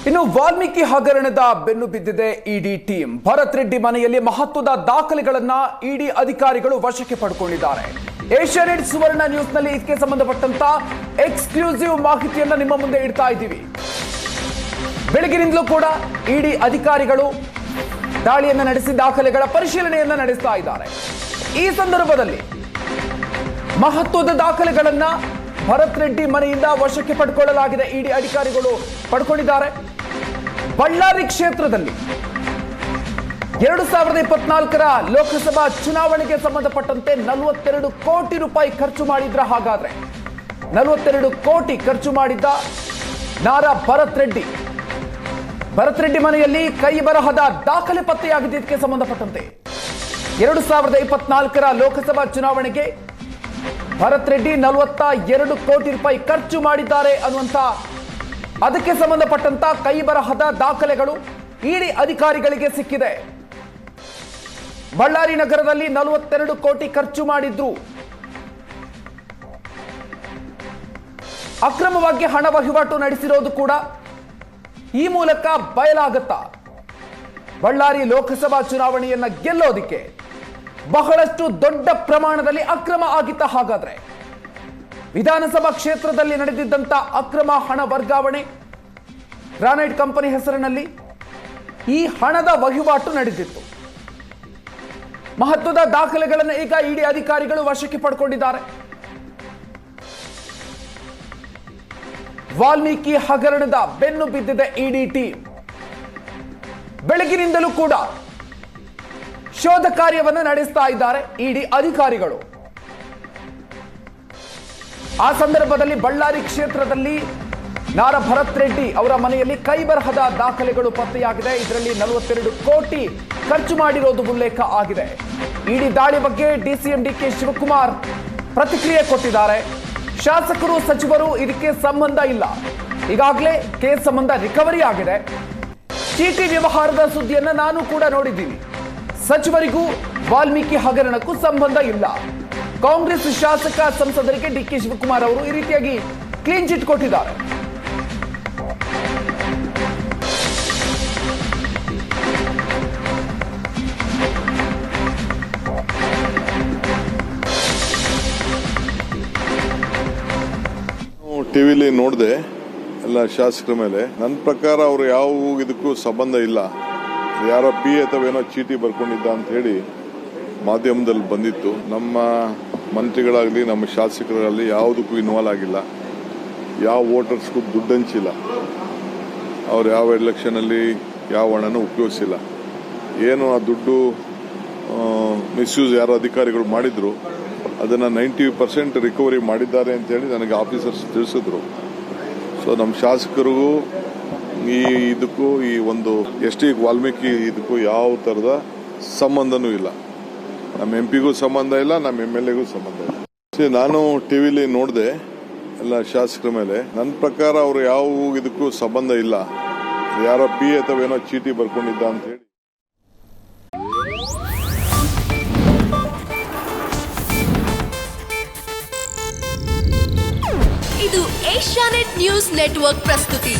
ಇನ್ನು ವಾಲ್ಮೀಕಿ ಹಗರಣದ ಬೆನ್ನು ಬಿದ್ದಿದೆ ಇಡಿ ಟೀಮ್. ಭರತ್ ರೆಡ್ಡಿ ಮನೆಯಲ್ಲಿ ಮಹತ್ವದ ದಾಖಲೆಗಳನ್ನ ಇಡಿ ಅಧಿಕಾರಿಗಳು ವಶಕ್ಕೆ ಪಡೆದುಕೊಂಡಿದ್ದಾರೆ. ಏಷ್ಯಾನೆಟ್ ಸುವರ್ಣ ನ್ಯೂಸ್ನಲ್ಲಿ ಇದಕ್ಕೆ ಸಂಬಂಧಪಟ್ಟಂತ ಎಕ್ಸ್ಕ್ಲೂಸಿವ್ ಮಾಹಿತಿಯನ್ನ ನಿಮ್ಮ ಮುಂದೆ ಇಡ್ತಾ ಇದ್ದೀವಿ. ಬೆಳಗಿನಿಂದಲೂ ಕೂಡ ಇಡಿ ಅಧಿಕಾರಿಗಳು ದಾಳಿಯನ್ನ ನಡೆಸಿ ದಾಖಲೆಗಳ ಪರಿಶೀಲನೆಯನ್ನ ನಡೆಸ್ತಾ ಇದ್ದಾರೆ. ಈ ಸಂದರ್ಭದಲ್ಲಿ ಮಹತ್ವದ ದಾಖಲೆಗಳನ್ನ ಭರತ್ ರೆಡ್ಡಿ ಮನೆಯಿಂದ ವಶಕ್ಕೆ ಪಡೆದುಕೊಳ್ಳಲಾಗಿದೆ. ಇಡಿ ಅಧಿಕಾರಿಗಳು ಪಡ್ಕೊಂಡಿದ್ದಾರೆ. ಬಳ್ಳಾರಿ ಕ್ಷೇತ್ರದಲ್ಲಿ 2024ರ ಲೋಕಸಭಾ ಚುನಾವಣೆಗೆ ಸಂಬಂಧಪಟ್ಟಂತೆ 42 ಕೋಟಿ ರೂಪಾಯಿ ಖರ್ಚು ಮಾಡಿದ್ರ. ಹಾಗಾದ್ರೆ 42 ಕೋಟಿ ಖರ್ಚು ಮಾಡಿದ್ದ ನಾರಾ ಭರತ್ ರೆಡ್ಡಿ ಮನೆಯಲ್ಲಿ ಕೈ ಬರಹದ ದಾಖಲೆ ಪತ್ತೆಯಾಗಿದೆ. ಇದಕ್ಕೆ ಸಂಬಂಧಪಟ್ಟಂತೆ 2024ರ ಲೋಕಸಭಾ ಚುನಾವಣೆಗೆ ಭರತ್ ರೆಡ್ಡಿ 42 ಕೋಟಿ ರೂಪಾಯಿ ಖರ್ಚು ಮಾಡಿದ್ದಾರೆ ಅನ್ನುವಂತ ಅದಕ್ಕೆ ಸಂಬಂಧಪಟ್ಟಂತ ಕೈ ಬರಹದ ದಾಖಲೆಗಳು ಇಡಿ ಅಧಿಕಾರಿಗಳಿಗೆ ಸಿಕ್ಕಿದೆ. ಬಳ್ಳಾರಿ ನಗರದಲ್ಲಿ 42 ಕೋಟಿ ಖರ್ಚು ಮಾಡಿದ್ರು. ಅಕ್ರಮವಾಗಿ ಹಣ ವಹಿವಾಟು ನಡೆಸಿರೋದು ಕೂಡ ಈ ಮೂಲಕ ಬಯಲಾಗುತ್ತಾ. ಬಳ್ಳಾರಿ ಲೋಕಸಭಾ ಚುನಾವಣೆಯನ್ನ ಗೆಲ್ಲೋದಿಕ್ಕೆ ಬಹಳಷ್ಟು ದೊಡ್ಡ ಪ್ರಮಾಣದಲ್ಲಿ ಅಕ್ರಮ ಆಗಿತ್ತ. ಹಾಗಾದ್ರೆ ವಿಧಾನಸಭಾ ಕ್ಷೇತ್ರದಲ್ಲಿ ನಡೆದಿದ್ದಂತ ಅಕ್ರಮ ಹಣ ವರ್ಗಾವಣೆ, ಗ್ರಾನೈಟ್ ಕಂಪನಿ ಹೆಸರಿನಲ್ಲಿ ಈ ಹಣದ ವಹಿವಾಟು ನಡೆದಿತ್ತು. ಮಹತ್ವದ ದಾಖಲೆಗಳನ್ನು ಈಗ ಇಡಿ ಅಧಿಕಾರಿಗಳು ವಶಕ್ಕೆ ಪಡೆದುಕೊಂಡಿದ್ದಾರೆ. ವಾಲ್ಮೀಕಿ ಹಗರಣದ ಬೆನ್ನು ಬಿದ್ದಿದೆ ಇಡಿ ಟೀಮ್. ಬೆಳಗಿನಿಂದಲೂ ಕೂಡ ಶೋಧ ಕಾರ್ಯವನ್ನು ನಡೆಸ್ತಾ ಇದ್ದಾರೆ ಇಡಿ ಅಧಿಕಾರಿಗಳು. ಆ ಸಂದರ್ಭದಲ್ಲಿ ಬಳ್ಳಾರಿ ಕ್ಷೇತ್ರದಲ್ಲಿ ನಾರಾ ಭರತ್ ರೆಡ್ಡಿ ಅವರ ಮನೆಯಲ್ಲಿ ಕೈ ಬರಹದ ದಾಖಲೆಗಳು ಪತ್ತೆಯಾಗಿದೆ. ಇದರಲ್ಲಿ 42 ಕೋಟಿ ಖರ್ಚು ಮಾಡಿರೋದು ಉಲ್ಲೇಖ ಆಗಿದೆ. ಇಡಿ ದಾಳಿ ಬಗ್ಗೆ ಡಿಸಿಎಂ ಡಿಕೆ ಶಿವಕುಮಾರ್ ಪ್ರತಿಕ್ರಿಯೆ ಕೊಟ್ಟಿದ್ದಾರೆ. ಶಾಸಕರು ಸಚಿವರು ಇದಕ್ಕೆ ಸಂಬಂಧ ಇಲ್ಲ, ಈಗಾಗಲೇ ಕೇಸ್ ಸಂಬಂಧ ರಿಕವರಿ ಆಗಿದೆ. ಚೀಟಿ ವ್ಯವಹಾರದ ಸುದ್ದಿಯನ್ನ ನಾನು ಕೂಡ ನೋಡಿದ್ದೀನಿ. ಸಚಿವರಿಗೂ ವಾಲ್ಮೀಕಿ ಹಗರಣಕ್ಕೂ ಸಂಬಂಧ ಇಲ್ಲ. ಕಾಂಗ್ರೆಸ್ ಶಾಸಕ ಸಂಸದರಿಗೆ ಡಿಕೆ ಶಿವಕುಮಾರ್ ಅವರು ಈ ರೀತಿಯಾಗಿ ಕ್ಲೀನ್ ಚಿಟ್ ಕೊಟ್ಟಿದ್ದಾರೆ. ಟಿವಿಲಿ ನೋಡಿದೆ ಎಲ್ಲ ಶಾಸಕರ ಮೇಲೆ. ನನ್ನ ಪ್ರಕಾರ ಅವರು ಯಾವ ಇದಕ್ಕೂ ಸಂಬಂಧ ಇಲ್ಲ. ಯಾರೋ ಪಿ ಅಥವಾ ಏನೋ ಚೀಟಿ ಬರ್ಕೊಂಡಿದ್ದ ಅಂತ ಹೇಳಿ ಮಾಧ್ಯಮದಲ್ಲಿ ಬಂದಿತ್ತು. ನಮ್ಮ ಮಂತ್ರಿಗಳಾಗಲಿ ನಮ್ಮ ಶಾಸಕರಾಗಲಿ ಯಾವುದಕ್ಕೂ ಇನ್ವಾಲ್ವ್ ಆಗಿಲ್ಲ. ಯಾವ ವೋಟರ್ಸ್ಗೂ ದುಡ್ಡು ಹಂಚಿಲ್ಲ. ಅವ್ರು ಯಾವ ಎಲೆಕ್ಷನಲ್ಲಿ ಯಾವ ಹಣನೂ ಉಪಯೋಗಿಸಿಲ್ಲ. ಏನು ಆ ದುಡ್ಡು ಮಿಸ್ಯೂಸ್ ಯಾರೋ ಅಧಿಕಾರಿಗಳು ಮಾಡಿದ್ರು, ಅದನ್ನು 90% ರಿಕವರಿ ಮಾಡಿದ್ದಾರೆ ಅಂತೇಳಿ ನನಗೆ ಆಫೀಸರ್ಸ್ ತಿಳಿಸಿದ್ರು. ಸೊ ನಮ್ಮ ಶಾಸಕರಿಗೂ ಇದಕ್ಕೂ ಈ ಒಂದು ಎಸ್.ಟಿ. ವಾಲ್ಮೀಕಿ ಇದಕ್ಕೂ ಯಾವ ಥರದ ಸಂಬಂಧನೂ ಇಲ್ಲ. ನಮ್ಮ MP ಗೂ ಸಂಬಂಧ ಇಲ್ಲ, ನಮ್ಮ MLA ಗೂ ಸಂಬಂಧ ಇಲ್ಲ. ನಾನು ಟಿವಿಲಿ ನೋಡಿದೆ ಎಲ್ಲ ಶಾಸಕರ ಮೇಲೆ. ನನ್ನ ಪ್ರಕಾರ ಅವರು ಯಾವ ಇದಕ್ಕೂ ಸಂಬಂಧ ಇಲ್ಲ. ಯಾರೋ ಪಿ ಅಥವಾ ಏನೋ ಚೀಟಿ ಬರ್ಕೊಂಡಿದ್ದ ಅಂತ ಹೇಳಿ. ಇದು ಏಷ್ಯಾನೆಟ್ ನ್ಯೂಸ್ ನೆಟ್ವರ್ಕ್ ಪ್ರಸ್ತುತಿ.